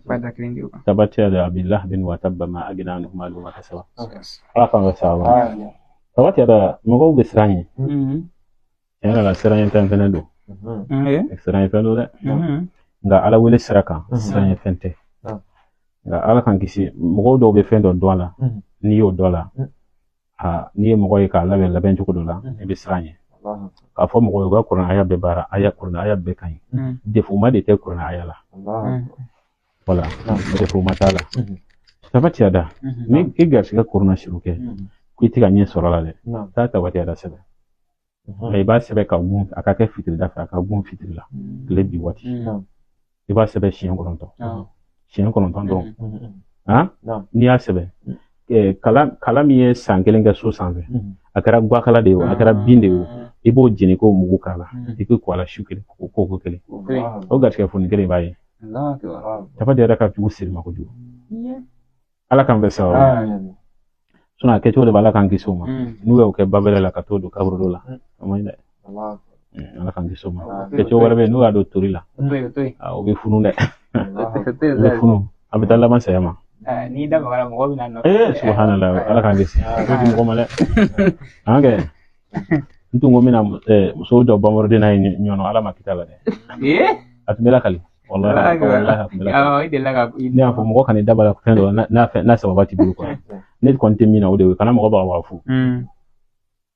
pada klindio tabbat yada abi lahabin wa tabba ma agna anhu maluhu wa kasaba ala kan ga sawa tabbat yada mo go sranye yana la sranye tan do sranye tan do nga ala wele sraka sranye fente nga ala kan kisi mo do be fendo dola ni yo dola ha ni mo go ka la ben ko dola e be sranye ka fo mo go Qur'an aya be bara aya Qur'an aya be kan defu ma de te Qur'an aya la voilà defu ma tala tabbat yada ni igar shiga Qur'an shiruke ku itiga nyen sorala le ta tabbat yada sebe ai ba sebe ka gun aka ke fitri da fa ka gun fitri la le bi wati i ba sebe chien kolonton do ha ni ya sebe kala mi ye san kelen kɛ so sanfɛ a kɛra guakala de ye a kɛra bin de ye i b'o jeni ko mugu k'a la i k'i ko a la su kelen ko kelen o garisɛgɛ foni kelen b'a ye tabbat yada ka jugu siri ma kojugu ala kan bɛ sawa suna a kɛcogo de b'ala kan kisi o ma n'u y'o kɛ babɛlɛ la ka t'o don kaburu dɔ la o man ɲi dɛ ala kan kisi o ma kɛcogo wɛrɛ bɛ yen n'u y'a don tori la o bɛ funu dɛ o bɛ funu a bɛ taa laban saya ma ni da magana mɔgɔ bɛna nɔ subhanallah ala kan kisi o di mɔgɔ ma dɛ an kɛ n tun ko mina muso dɔ bamɔrɔden n'a ye ɲɔnɔ ala ma kita la dɛ a tun bɛ lakali wallahi a tun bɛ lakali ne y'a fɔ mɔgɔ kana daba la fɛn dɔ n'a sababa t'i bolo quoi ne kɔni tɛ min na o de ye kana mɔgɔ baga baga fu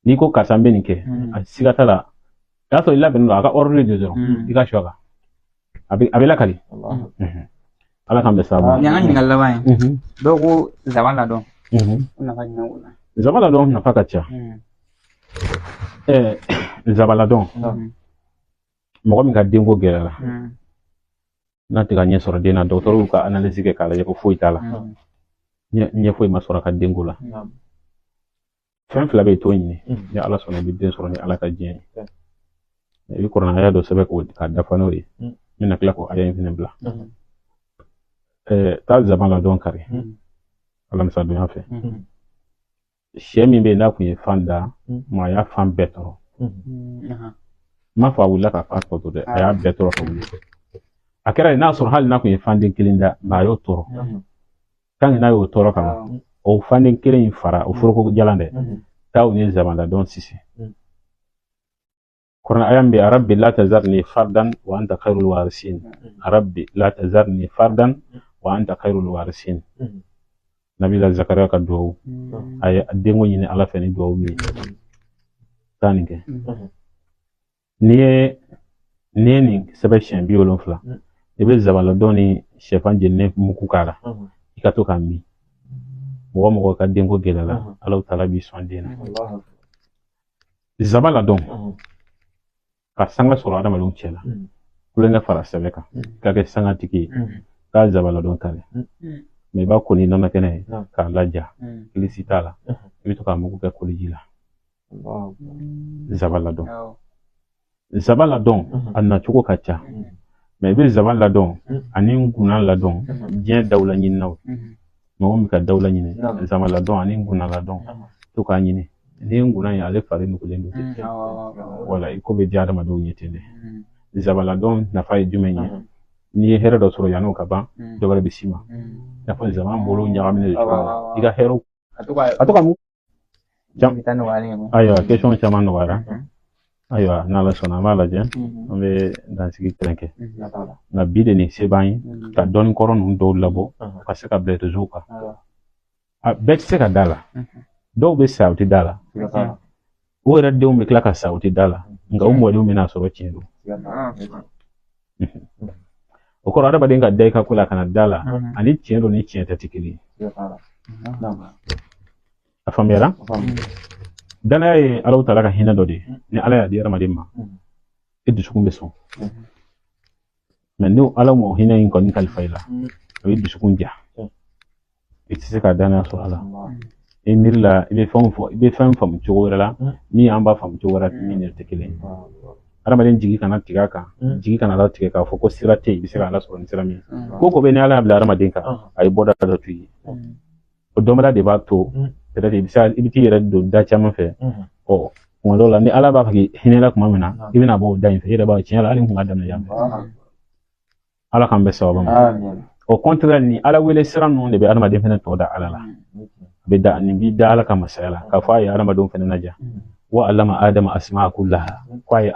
n'i ko karisa n bɛ nin kɛ a siga t'a la y'a sɔrɔ i labɛnnen don a ka ordre de dɔrɔn i ka su a kan a bɛ lakali ala kan bɛ sababu ni an ka ɲininkali laban ye dɔw ko zaban ladɔn nafa jumɛn b'o la zaban ladɔn nafa ka ca zaban ladɔn mɔgɔ min ka denko gɛlɛyara n'a tɛ ka ɲɛ sɔrɔ den na dɔgɔtɔrɔw ka analyse kɛ k'a lajɛ ko foyi t'a la ɲɛ foyi ma sɔrɔ a ka denko la fɛn fila bɛ to ɲini ni ala sɔnna i bɛ den sɔrɔ ni ala ka diɲɛ ye i bɛ Qur'an aya dɔ sɛbɛn k'a dafa n'o ye n bɛna tila k'o aya in fɛnɛ bila taa zaban ladɔn kari alamisa donya fɛ sɛ min bɛ yen n'a kun ye fan da ma a y'a fan bɛɛ tɔrɔ m'a fɔ a wulila ka fan tɔ to dɛ a y'a bɛɛ tɔrɔ ka wuli a kɛra yen n'a sɔrɔ hali n'a kun ye fan den kelen da ma a y'o tɔrɔ tant que n'a y'o tɔrɔ kama o fan den kelen in fara o foroko jalan dɛ taa o ni zaban ladɔn sisi Qur'an aya bɛ rabbi la tazarni fardan wa anta khairul warisin rabbi la tazarni fardan wa anta khairul warisin nabila zakariya ka duwawu a ye denko ɲini ala fɛ ni duwawu min taa nin kɛ n'i ye nin sɛbɛn siɲɛ 70 i bɛ zaban ladɔn ni sɛfan jeninen mugu k'a la i ka to k'a min mɔgɔ mɔgɔ ka denko gɛlɛyara ala taala b'i sɔn den na zaban ladɔn ka sanga sɔrɔ adamadenw cɛ la kulonkɛ fara sɛbɛ kan k'a kɛ sanga tigi ye k'a zaban ladɔn kari mais i b'a ko ni nɔnɔ kɛnɛ ye k'a laja kilisi t'a la i bɛ to k'a mugu kɛ koliji la zaban ladɔn a nacogo ka ca mais i bɛ zaban ladɔn ani ngunan ladɔn diɲɛ dawula ɲininaw mɔgɔ min ka dawula ɲini zaban ladɔn ani ngunan ladɔn to k'a ɲini ni ngunan ye ale fari nugulen don wala i ko bɛ diya adamadenw ye ten dɛ zaban ladɔn nafa ye jumɛn ye n'i ye hɛrɛ dɔ sɔrɔ yan'o ka ban dɔ wɛrɛ bɛ s'i ma i n'a fɔ zaban bolo ɲagaminen de cogo la i ka hɛrɛw a to ka mun ayiwa question caman nɔgɔyara ayiwa n'ala sɔnna an b'a lajɛ an bɛ dansigi kelen kɛ nka bi de nin se b'an ye ka dɔɔnin kɔrɔ ninnu dɔw labɔ ka se ka bila réseau kan bɛɛ tɛ se ka da la dɔw bɛ sa u tɛ da la o yɛrɛ denw bɛ tila ka sa u tɛ da la nka u mɔdenw bɛna sɔrɔ tiɲɛ don o kɔrɔ adamaden ka da i ka ko la kana da la ani tiɲɛ don ni tiɲɛ tɛ kelen ye a faamuyara danaya ye ala taala ka hinɛ dɔ de ye ni ala y'a di adamaden ma i dusukun bɛ sɔn mais ni ala m'o hinɛ in kɔni kalifa i la a bɛ dusukun ja i tɛ se ka danaya sɔrɔ a la i miiri la i bɛ fɛn faamu cogo wɛrɛ la min an b'a faamu cogo wɛrɛ min yɛrɛ tɛ kelen ye adamaden jigi kana tigɛ a kan jigi kana ala tigɛ k'a fɔ ko sira tɛ yen i bɛ se ka ala sɔrɔ ni sira min ko ko bɛ ni ala y'a bila adamaden kan a ye bɔda dɔ to ye o dɔnbaliya de b'a to peut-être i bɛ t'i yɛrɛ don da caman fɛ ɔ kuma dɔw la ni ala b'a fɛ k'i hinɛla tuma min na i bɛna bɔ o da in fɛ i yɛrɛ b'a tiɲɛ la hali n kun ka daminɛ yan fɛ ala k'an bɛɛ sababa ma au contraire ni ala wele siran non de be adama den fana to da ala la be da ni bi da ala ka masala ka fa ya adama don fana naja wa allama adama asma'a kullaha kwa ya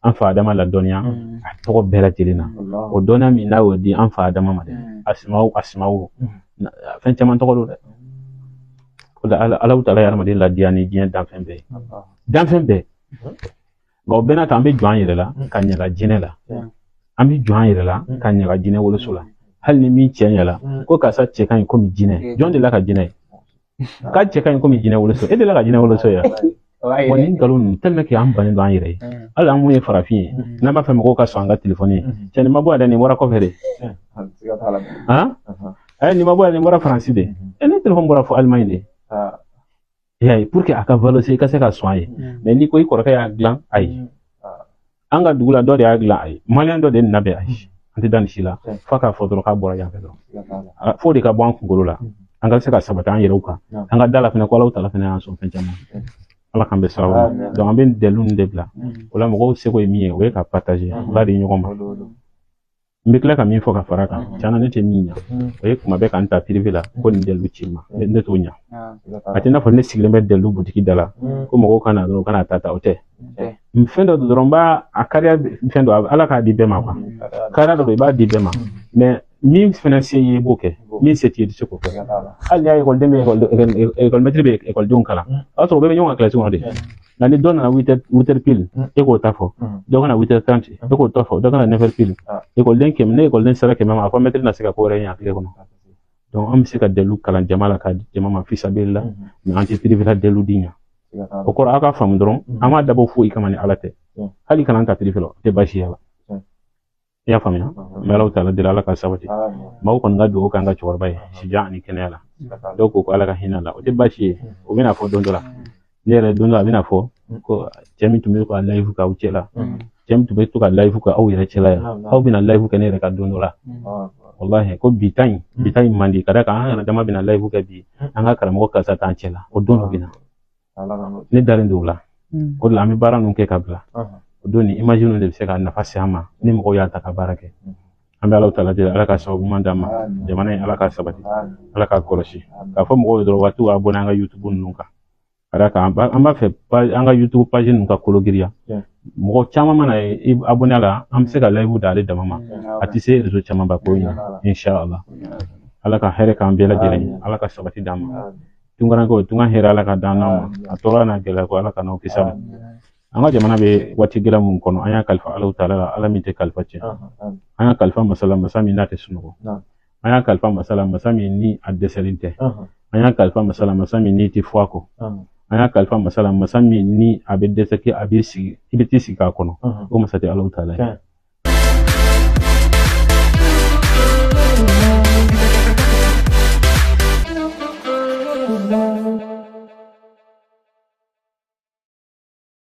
an fa adama la duniya to bela tilina o dona mi na wodi an fa adama ma asma'u fen chaman to ko do ko da ala ta la adama den la diani dien dan fembe go bena tambe jwan yire la kanya la jine la ambi jwan yire la kanya la jine wolo sula hal ni mi cenya la ko ka sa che kan ko mi jine jon de la ka jine ka che kan ko mi jine wolo so e de la ka jine wolo so ya woni galon tellement que am bani jwan yire ala mu e farafi na ba fam ko ka so anga telephone che ni mabo da ni mora ko fere ay ni mabo da ni mora français de e ni telephone mora fo allemand de yeah pour que aka valoriser ka se ka soigner mais ni ko ko ka ya glan ay anga dugula do de ya glan ay malian do de nabe ay anti dan shila faka fodro ka bora ya fedo fo de ka bon ngolo la anga se ka sabata an yeruka anga dala fina ko law tala fina so fen jama ala kan be sawa donc amben delun de bla wala mo ko se ko mi we ka partager la de nyoma mbekla ka min fo ka faraka chana ne te minya we kuma be kan ta privé la ko ni delu chima ne to nya atina fo ne sigle be delu butiki dala ko mo ko kana do kana tata ote mfendo do romba akaria mfendo ala ka di bema kwa kana do ba di bema mais mi financer yi boke mi seti di soko ali ay école de école maître be école don kala auto be nyonga classe ngode na ni donna 8h pile e ko tafo do kana 8h30 e ko tafo do kana 9h pile école den kem ne école den sara kem ma fa maître na sika ko re nya kle kono donc am sika delu kala jamala ka jama fisa bella mi anti privé la delu dinya o ko aka fam dron ama dabo fu ikamani alate hali kana ka privé lo te bashi yala ya famina melaw taala dila la ka sabati maw kon ngado ka nga chor bay si jaani kenela do ko ala ka hinala o te bashi o bina fo dondola nere dondola bina fo ko jami tumbe ko live ka uchela jami tumbe to ka live ka au yere chela ya au bina live ka nere ka dondola wallahi ko bitain mandi kada ka ana dama bina live ka bi anga kara mo ka sa tan chela o dondo bina ne daren dola ko la mi bara nun ke kabla doni imagine de se ka nafasi ama ni mo ya ta ka barake ambe Allah taala de ala ka sabu mandama jamana ala ka sabati ala ka koroshi ka fo mo do watu abona nga YouTube nunka ara ka amba fe anga YouTube page nunka kologiria mo chama mana abona la am se ka live dale da mama ati se rezo chama ba ko nya inshallah ala ka here ka ambela jere ala ka sabati dama tungana ko tunga hera ala ka dana atora na gela ko ala ka no kisam anga jamana be wati gira mun kono anya kalfa Allah taala ala min te kalfa ce anya kalfa masala masami na te sunugo anya kalfa masala masami ni addeselinte anya kalfa masala masami ni ti fuako anya kalfa masala masami ni abedde sake abisi ibiti sika kono o masate Allah taala